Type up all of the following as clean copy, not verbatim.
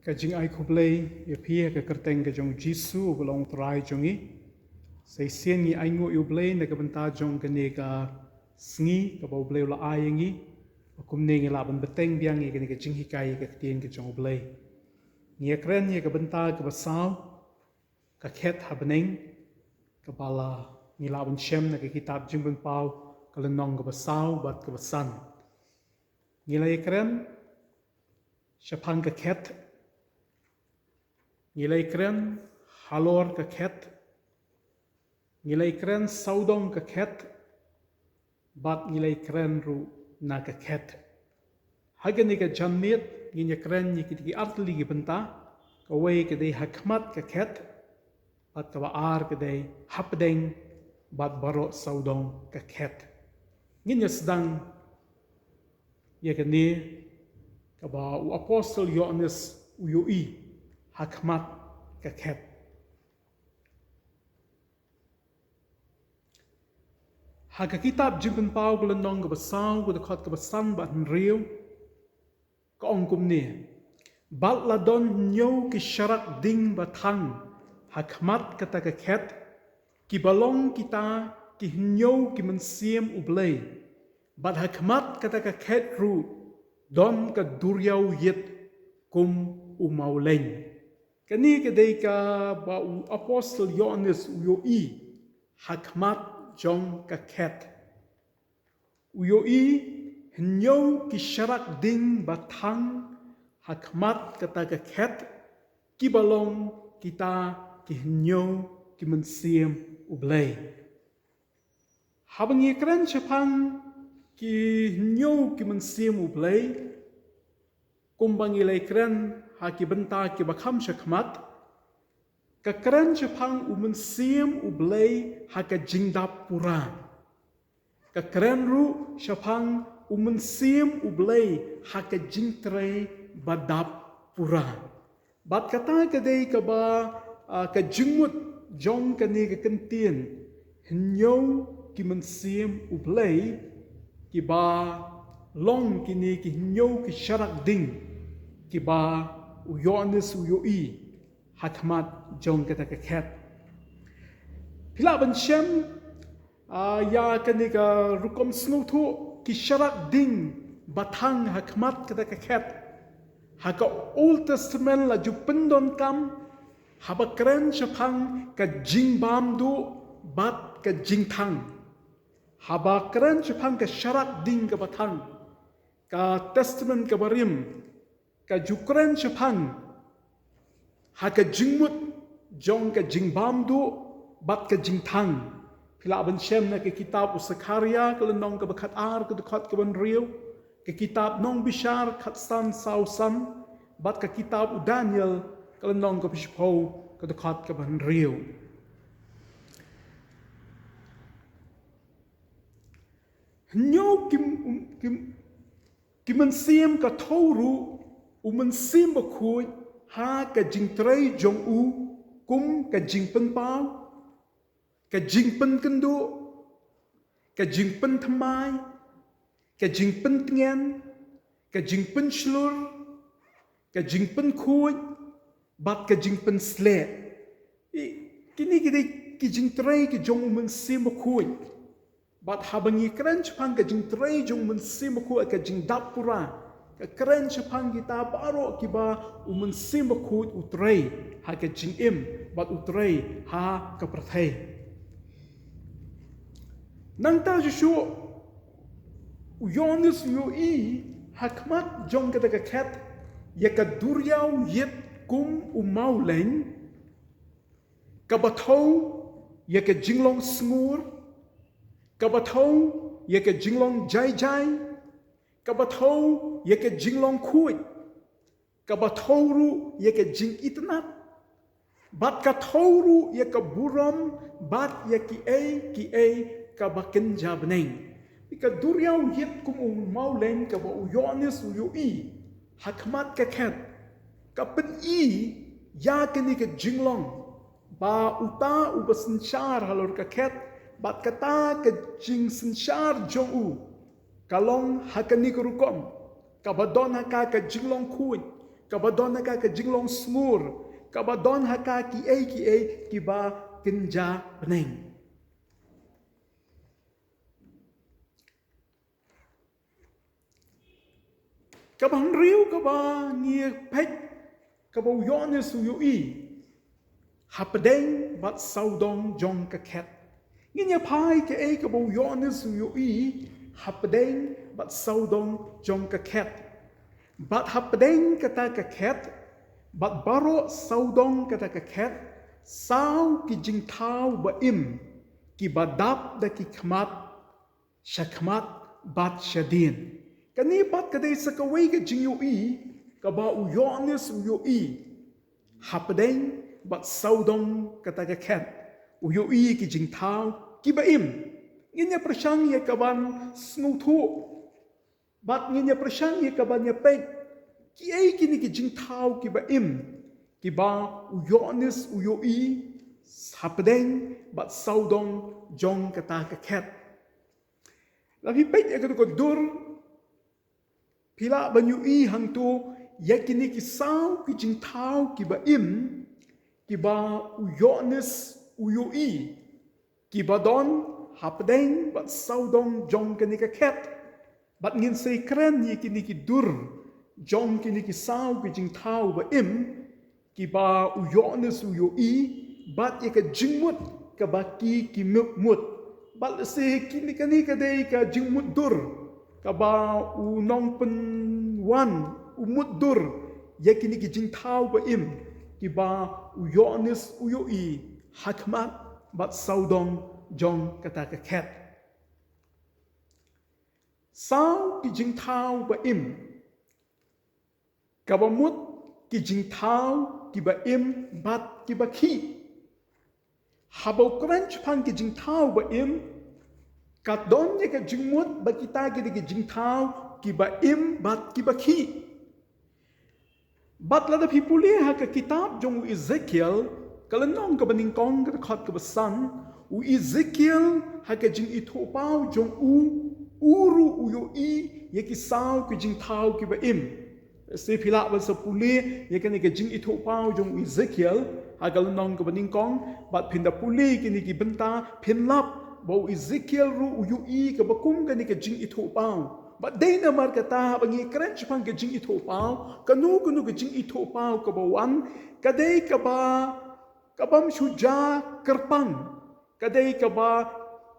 ka jing ai khublei ya phia ka kerteng ka jong Jisu belong trai jongi sei sien ngi ai ngo yu blei na ka benta jong ka ne ka sngi ka bau blei la ai ngi kum ne ngi la ban beteng biang ngi ka jing hikai ka tien ka jong blei ngi kren ngi ka benta ka basau ka khet habneng ka bala ngi la ban shem na ka kitab jing ban pau ka lenong ka basau bat ka basan ngi la kren Shapang ka khet Ngilai kren halor ka khet Ngilai kren saudong ka khet Bat ngilai kren ru na ka khet Hagani ka janmit Nginya kren ni kitiki artli ki benta Kawai ka day hakmat ka khet Bat ka waar ka day hapdeng Bat baro saudong ka khet Nginya sedang Ya ka ni Kaba u apostol Yohanes uyoi hakmat ka khet Haka kitab jimpen pau gelandong ka basau ka dekot ka basan ba riu ka ongkum ni bal ladon nyo ki syarak ding batang hakmat kata ka khet ki balong kita ki nyo ki mensiem ublei bat hakmat kata ka khet ru don ka duryau yet kum umauleng kani kadai ka ba u apostol Yohanes uyoi hakmat jong ka khet uyoi nyo ki syarak ding batang hakmat kata ka khet ki balong kita ki nyo ki mensiem ublei habang ikran chapang ki nyo ki mensiem ublei kumbang ilai kran haki benta ki bakham shakmat ka kran chapang umensim ublei haka jingdap pura ka kran ru chapang umensim ublei haka jingtre badap pura bat kata kadai ka ba ka jingmut jong kani ka kentien hinyo ki mensim ublei ki ba long kini ki hinyo ki syarak ding ki ba Yohanes uyoi hakmat jong kata ka khet pila ban shem ya kani ka rukom snutu ki syarak ding batang hakmat kata ka khet haka Old Testament la ju pendon kam haba keren chapang ka jingbam du bat ka jingthang haba keren chapang ka syarak ding ka batang ka Testament ka barim ka jukren chapang haka jingmut jong ka jingbam du bat ka jingthang pila ban shem na ka kitab usakaria ka lenong ka bakat ar ka dekot ka ban riu ka kitab nong bishar khat san sau san bat ka kitab u Daniel ka lenong ka bishpo ka dekot ka ban riu nyo kim mensiem ka thoru umensim ba khui ha ka jingtrei jong u kum ka jingpen pau ka jingpen kendu ka jingpen thamai ka jingpen tngen ka jingpen shlur ka jingpen khui bat ka jingpen sle kini ki jingtrei ki jong umensim ba khui bat habangi keren chapang ka jingtrei jong umensim ba khui ka jingdap pura keren chapang kita baro kiba umensim bakut utrei ha ka jingim bat utrei ha ka prathai nang ta ju Yohanes uyoi hakmat jong kata ka khet ya ka duryau yet kum umau leng ka bathau ya ka jinglong sngur ka bathau ya ka jinglong jai jai kabathau ya ke jinglong khui kabathau ru ya ke jing itnat bat ka thoru ya ka buram bat ya ki a ka bakin jabneng ka duryau yet kum mau leng ka ba Yohanes uyoi hakmat ka khet ka pen i ya ke ni ka jinglong ba uta u basinchar halor ka khet bat kata ka jing sinchar jong u kalong hakani kurukom kabadon haka ka jinglong kuin kabadon haka ke jinglong smur, kabadon haka ki kiba kenja beneng. Kabang riu kaba ngie pek kabau yone su yui hapdeng bat saudong jong kaket. Nginya pai ke kabau yone su yui hapdeng bat saudong jong kaket. Bat hapdeng kata kaket, bat baro saudong kata kaket, sau ki jingtau ba im ki badap da ki khmat shakmat bat shadin. Kani bat kadai sakawai ke jingui kaba uyonis uyoi hapdeng bat saudong kata kaket uyoi ki jingtau ki baim nginya persang ye kaban snutu bat nginya persang ye kaban ye pek ki kini ki jingtau ki baim ki ba uyonis uyoi hapdeng bat saudong jong kata kaket labi pek ye ko dur pila banyui hang tu yakini ki sau ki jingtau ki ba im ki ba uyonis uyoi ki ba don hapdeng bat saudong jong kini ka ket bat ngin sei kren yakini ki dur jong kini ki sau ki jingtau ba im ki ba uyonis uyoi bat ye ka jingmut ka ba ki mut bat se kini kani ka dei ka jingmut dur kaba unong penwan umut-dur yakini ki jingtau ba im ki ba uyonis uyoi hakmat bat saudong jong kata kaket sau ki jingtau ba im kaba mut ki jingtau ki ba im bat ki ba ki habau kranch pan ki jingtau ba im kat don ye ka jingmut ba kita ki jingtau ki ba im bat ki ba ki bat la da pipuli ha ka kitab jong Ezekiel kalanong ka baning kong ka khat ka basan u Ezekiel ha ka jing itho pau jong uru uyo ye ki sau ki jingtau ki ba im se pila ba sa puli ye ka ni ka jing itho pau jong Ezekiel ha kalanong ka baning kong bat pinda puli ki ni ki benta pinlap bau Ezekiel ru uyui ka bakum ka ni ka jing itho pau ba dei na mar kata bangi kren chpang ka jing itho pau kanu ka jing itho pau ka bawan ka dei ka bam shuja kerpang ka dei ka ba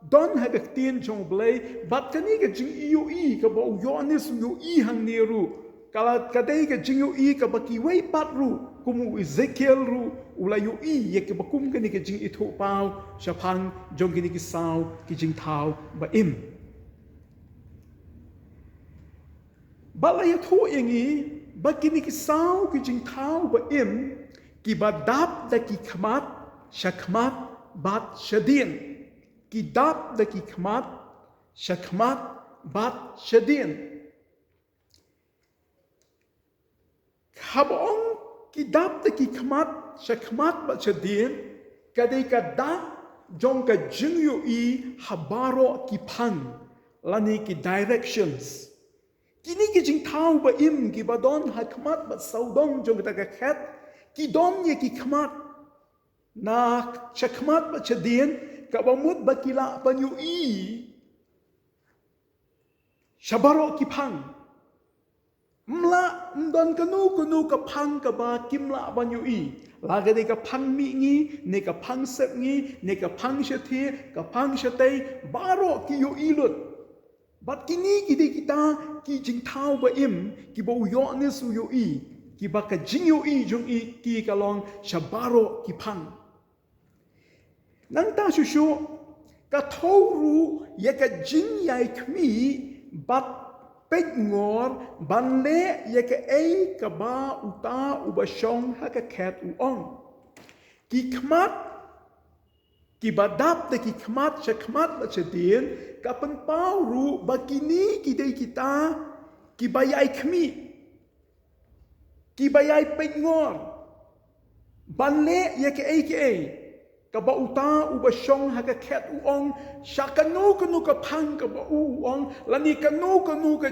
don ha ka tin jong blai bat ka ni ka jing uyui ka bau yonis uyui hang neru kala ka dei ka jing uyui ka ba ki wei pat ru kumu Ezekiel ru ulayu ye ke bakum ke ni ke jing itho pau shapang jong ki ni ki sau ki jing thau ba im bala ya tho yengi ba ki ni ki sau ki jing thau ba im ki ba dap da ki khmat shakmat bat shadin ki dap da ki khmat shakmat bat shadin khabong ki dap da ki khmat shakmat ba chadin kadai ka da jong ka jingyu habaro ki phang lani ki directions kini ki jing thau ba im ki ba don hakmat ba saudong jong ta ka khat ki don ye ki khmat na shakmat ba chadin ka ba mut ba kila ba nyu shabaro ki phang mla mdon kanu ka phang ka ba kimla ba nyu laga de ka phang mi ngi ne ka phang sep ngi ne ka phang shathi ka phang shatei baro ki yu ilut bat kini ki de kita ki jing thau ba im ki bo yo ne su yu ki ba ka jing yu jong ki ka long shabaro ki phang nang ta shu shu ka thoru ye ka jing yai khmi bat pek ngor ban le ye ke ka ba uta u ba shong ha ka khat u ong ki khmat ki ba dap de ki khmat shakmat la chedin ka pan pau ru ba kini ki dei kita ki ba yai khmi ki ba yai pek ngor ban le ye ke kaba uta uba syong haka ket uong syakanu kanu ka pang kaba uong lani kanu ka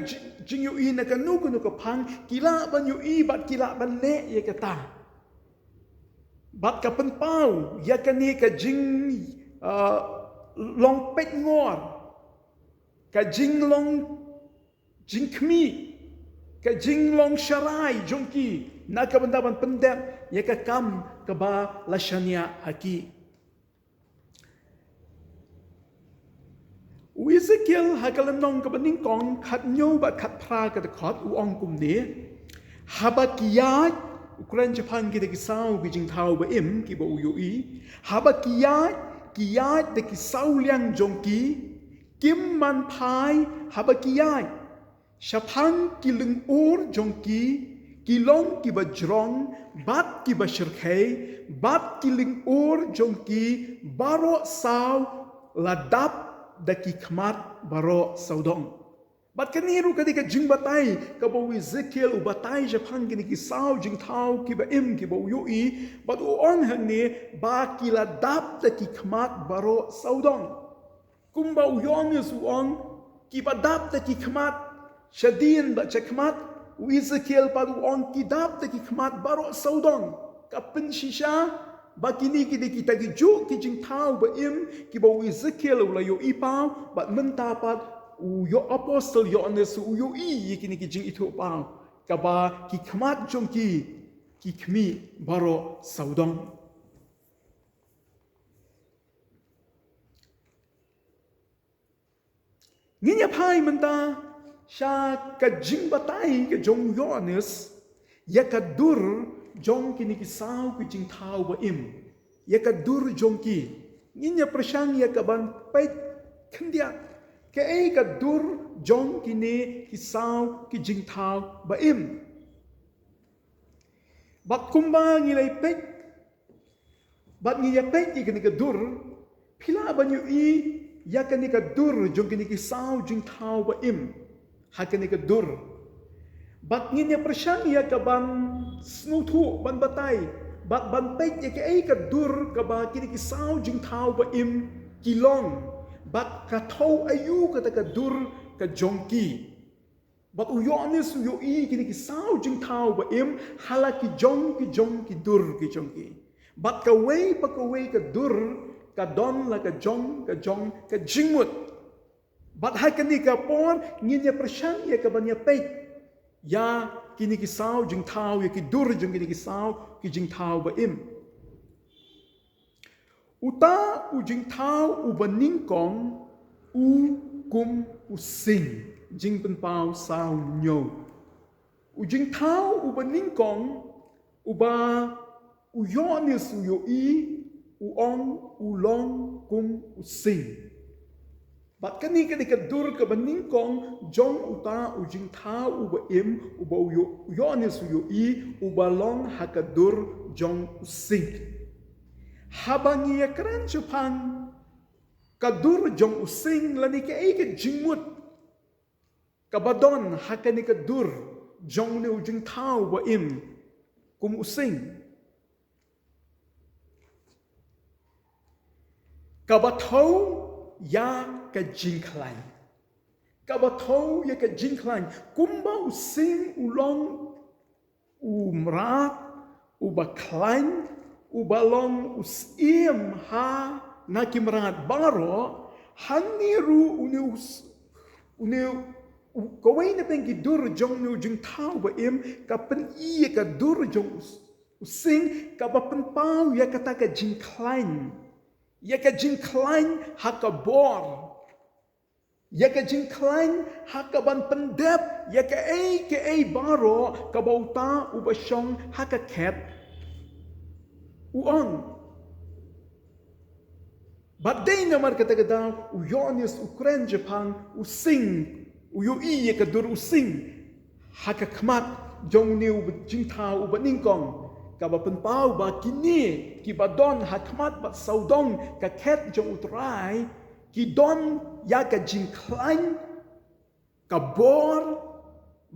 jing yu i na kanu ka pang kila ban yu i bat kila ban le ye kata bat ka pen pau ya kani ka jing long pet ngor ka jing long jing kmi ka jing long sharai jongki na ka benda ban pendep ya ka kam ka ba lashania aki Ezekiel hakalam nong ka baning kong khat nyo ba khat pra ka khot u ong kum ne Habakia Ukraine Japan ki de kisau bi jing thau ba im ki ba u yu i Habakia de kisau liang jongki kim man phai Habakia Shapang ki lung ur jongki ki long ki ba jrong bat ki ba shirkhei bat ki lung ur jongki baro sau ladap daki khmat baro saudong bat kaniru kadika jing batai ka bo Ezekiel u batai Japan kini ki sau jing thau ki ba im ki bo yu i bat u on hane ba ki la dap daki khmat baro saudong kumba u yong is u on ki ba dap daki khmat shadin ba chakmat u Ezekiel pa u on ki dap daki khmat baro saudong ka pen shisha Bakini kita kita gijuk ki jing tau ba im ki ba Ezekiel la yo ipau ba menta pat u yo apostle yo anes u yo i kini ki jing itu pau ka ba ki khmat jong ki khmi baro saudong nginya pai menta sha ka jing batai ka jong yo anes ya ka dur jong kini ki sau ki jing thau ba im ya ka dur jong ki nginya prashang ya ka ban pet khandia ke ai ka dur jong kini ki sau ki jing thau ba im bat kumba ngilai pet bat ngiya pet ki kini ka dur phila ban yu i ya kini ka dur jong kini ki sau jing thau ba im ha kini ka dur bat nginya prashang ya ka ban snuthu ban batai bat ban pet ya ke ai ka dur ka ba kini ki sau jing thau ba im kilong bat ka thau ayu ka ta ka dur ka jongki bat u yonis u yo i kini ki sau jing thau ba im hala ki jong ki dur ki jongki bat ka wei ka dur ka don la ka jong ka jingmut bat ha kini ka por nginya prashang ya ka ban ya pet ya kini ki sau jing thau ya ki dur jing kini ki sau ki jing thau ba im uta u jing thau u baning kong u kum u sing jing pen pau sau nyo u jing thau u baning kong u ba u yonis u yo i u ong u long kum u sing bat kani ka dur ka baning kong jong uta u jing thau u ba im u ba u yonis u yo i u ba long ha ka dur jong u sing habangi ya kran chupan ka dur jong u sing lani ka ai ka jingmut ka badon ha ka ni ka dur jong ne u jing thau ba im kum u sing ka ba thau ya ka jing klan ka ba thau ya ka jing klan kumba u sing u long u mra u ba klan u ba long u sim ha na kimrat baro haniru uni ko wei na pengi dur jong nu jing thau ba im ka pen i ka dur jong u sing ka ba pen pau ya ka ta ka jing klan ya ka jing klan ha ka bor ya ka jing klan ha ka ban pendep ya ka ai baro ka bauta u ba shong ha ka ket u on badai na mar ka ta da u yonis Ukraine Japan u sing u yo i ya ka dur u sing ha ka khmat jong ni u jing thau u ba ning kong ka ba pen pau ba kini ki ba don hakmat ba saudong ka ket jong utrai ki don ya ka jing klan ka bor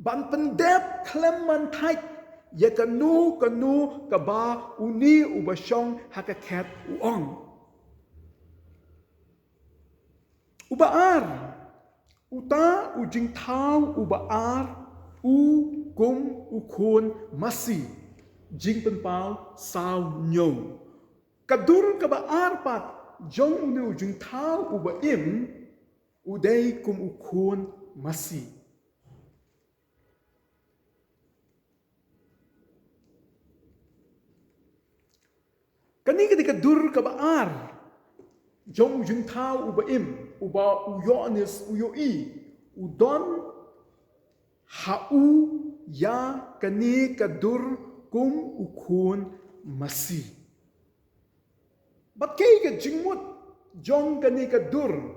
ban pen dep klem man thai ya ka nu ka ba uni u ba shong ha ka ket u ong Ubaar, uta ujing tau ubaar, kum ukun masih, jing penpau sau nyau. Kadur kabaar pat, jong uni ujing tau ubaim, udai kum ukun masih. Kani ketika dur kabaar, jong ujung tau ubaim, uba uyonis uyoi, udon hau ya kani kadur kum ukun masih. Batkay ka jingmut, jong kani kadur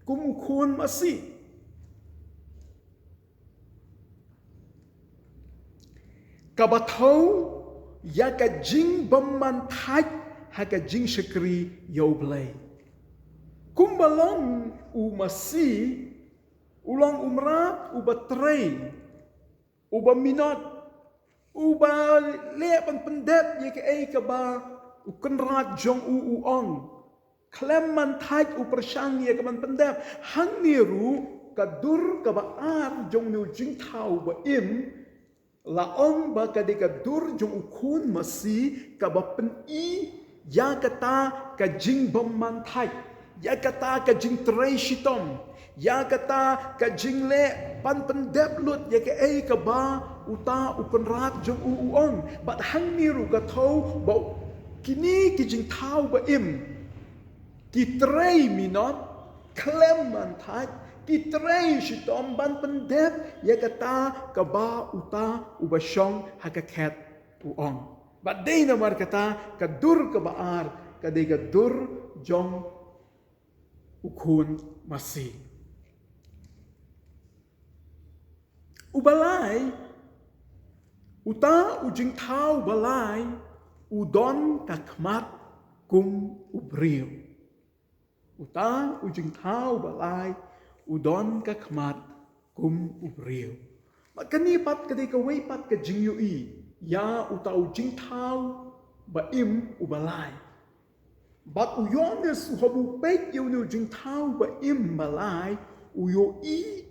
kum ukun masih. Kabatau ya ka jing bamantaj ha ka jing syakri yaublay. Kumbalong umasi, ulang umrat, ubatray, ubaminot, uba lepan pendep ya ka ay ka ba, ukenrat jong uong, kleman taj upersyang ya ka man pendep, hang niru kadur kabaar jong nu jing tau ba im, laong ba kadika dur jong ukun masih kabapen i ya kata ka jing bamantaj. Ya kata ka jing tray shitom, ya kata ka jing le pan pendep lut ya ka ay ka ba uta upenrat jong uong, bat hang niru ka thau ba kini ki jing tau ba im, ki tray minot klem mantaj, ki tray shitom ban pendep ya kata ka ba uta ubasyong hakaket uong. Bat day namar kata ka dur ka baar, ka day ka dur jong ukun masih. Ubalay, uta ujing tau balay, udon kakmat kum ubriu. Uta ujing tau balay, udon kakmat kum ubriu. Makanipat kadika waypat ka jing yui, ya uta ujing tau baim ubalay. Bat uyonis uhabu pek yunu jing tau ba im balay uyo i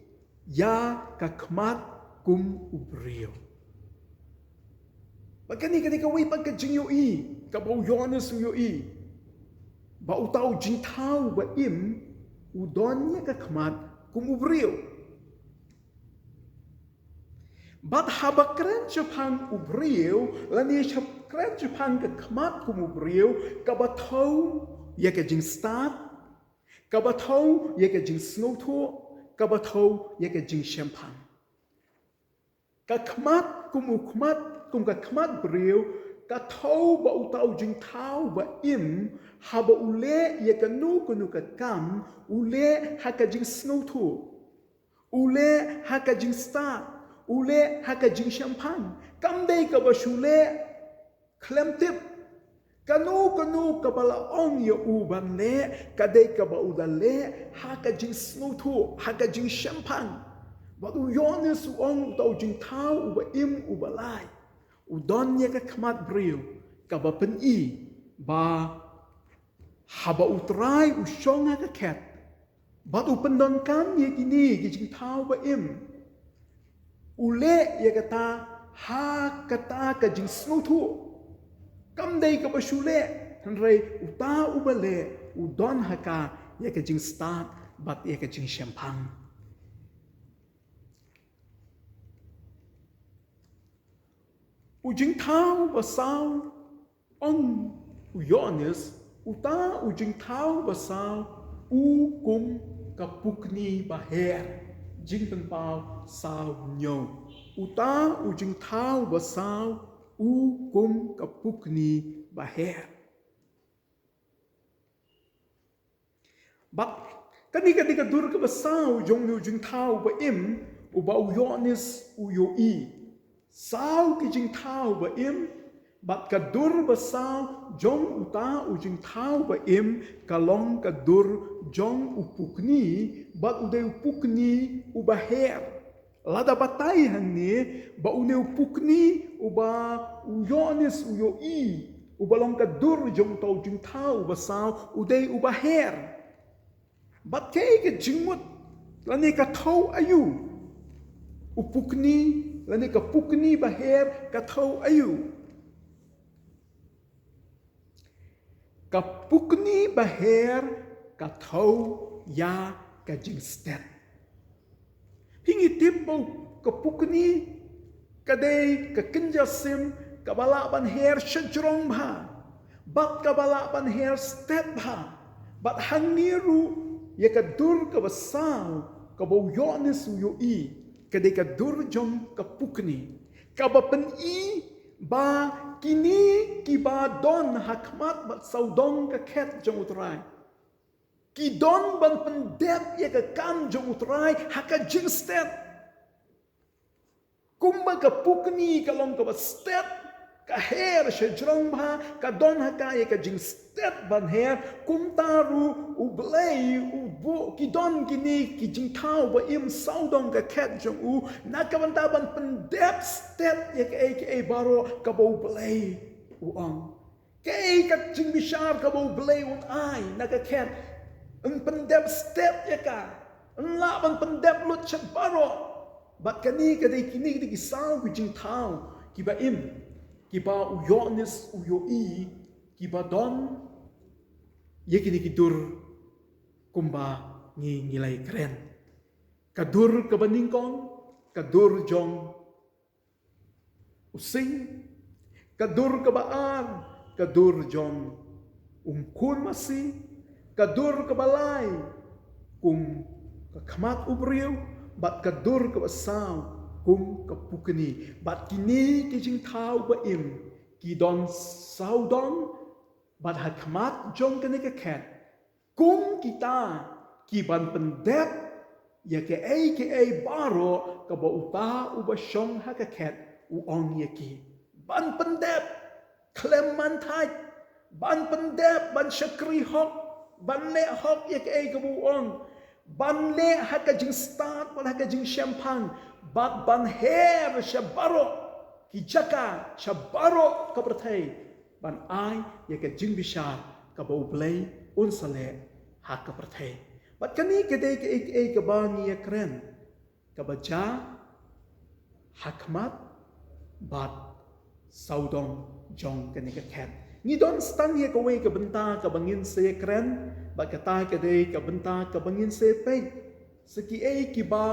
ya kakmat kum ubriyo. Bagani ketika wipan ke jing yo i ka ba uyonis uyo i ba utau jing tau ba im udonnya kakmat kum ubriyo. Bat habakren Jepang ubriyo lani kren Jepang kakmat kum ubriyo kabatau ya ka jing start kabatau ya ka jing snowto kabatau ya ka jing champagne. Kakmat kum ukmat kum kakmat briyo katau ba utau jing tau ba im haba ule ya ka nu kunu ka kam ule ha ka jing snowto ule ha ka jing start ule haka jing champagne kamday ka ba shule klemtip kanu ka bala ong ya uban le kaday ka ba udale haka jing snutu haka jing champagne badu yonis ong tau jing tau uba im ubalay udon ya ka kamat briyo ka ba pen i ba haba utray usyong haka ket badu pendon kan ya kini jing tau ba im ule ya kata ha kata ka jing snutu kamday ka ba shule hanray uta ubale udon haka ya ka jing start bat ya ka jing champagne. Ujing tau basaw on uyonis uta ujing tau basaw kum kapukni baher jing penpau sao nyau uta ujing tau basaw kum kapukni baher. Bat kadika dur ka basaw jong ujing tau ba im uba uyonis uyoi sao ki jing tau ba im bat kadur basaw jong uta ujing tau ba im kalong kadur jong upukni bat uday upukni ubaher lada batay hangni ba une upukni uba uyonis uyoi ubalong kadur jong tau jing tau basaw uday ubaher bat ke jingmut lani ka thau ayu upukni lani ka pukni baher ka thau ayu ka pukni baher ka thau ya ka jingstet hingi timbo ka pukni kadai ka kinjasim ka bala ban her shajrong bha bat ka bala ban her step bha bat hangiru ya ka dur ka basau ka bo yonis yo i kadai ka dur jom ka pukni ka ba pen i ba kini ki ba don hakmat bat saudong ka khet jom utrai ki don ban pendep ya ka kam jom utrai haka jingstet kumba ka pukni ka long ka ba step ka her shajrong bha ka don haka ya ka jingstet ban her kumtaru ublei ubo ki don gini ki jingtau ba im saudong ka khet jom u nakabanta ban pendep step ya ka baro ka bo blei uang ka jingbishar ka bo blei un ai naka khet un pendep step ya ka un la ban pendep lut chat baro bat kani kadai kini ki saw ki jingtau ki ba im ki ba uyonis uyoi ki ba don ye kini ki dur kumba ngilai keren kadur ka baningkong kadur jong using kadur ka baan kadur jong kun masi kadur ka balai ka khamat ubriu bat kadur ka basaw ka pukni bat kini ki jingtau ba im ki don saudong bat hakmat jong kani ka khet kita ki ban pendep ya ke baro ka ba uta u ba shong ha ka khet u ong ya ki ban pendep kleman thai ban pendep ban shakri hok ban le hok ya ka bu ong ban le ha ka jing start ban ha ka jing champagne bat ban her shabaro ki jaka shabaro ka prathai ban ai ya ka jing bishar ka ba ublei un sale ha ka prathai bat kani kedai ka ba ni ya kren ka ba ja hakmat bat saudong jong kani ka khet ni don stan ye ka we ka benta ka bangin se kren ba ka ta ka de ka benta ka bangin se pe saki ki ba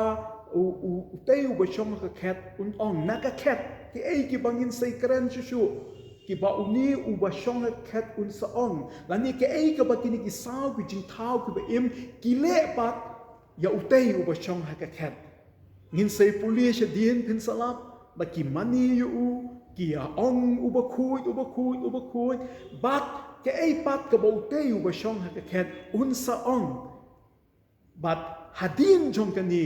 u te u ba shong ka khet un ong na ka khet ki bangin se kren shu ki ba uni u ba shong ka khet un sa ong la ni ka ba kini ki saw ki jing thau ki ba im ki le bat ya u te u ba shong ka khet ngin se police din pin salap ba ki mani yu ki a ong u ba khui bat pat ka ba u te u ba shong ka khet un sa ong bat hadin jong kani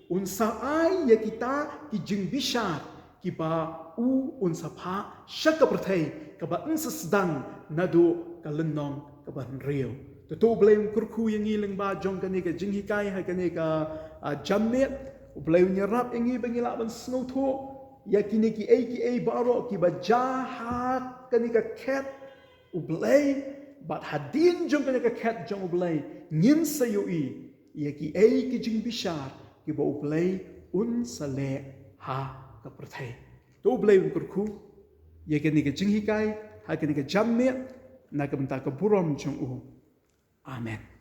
un sa ai ya kita ki jing bishar ki ba u un sa pha shaka prathai ka ba un sa sedang nadu ka lenong ka ba real to blame kurku yang ilang ba jong kani ka jing hikai ha kani ka jammet blame nyarap ingi bangila ban snow tho ya kini ki baro ki ba jahat kani ka cat ublay bat hadin jong kani ka cat jong ublay ngin sa yui ya ki jing bishar ki ba ublay un sale ha ka prathai to blay un kurku ya kani ka jing hikai ha kani ka jammet na ka burom jong u amen.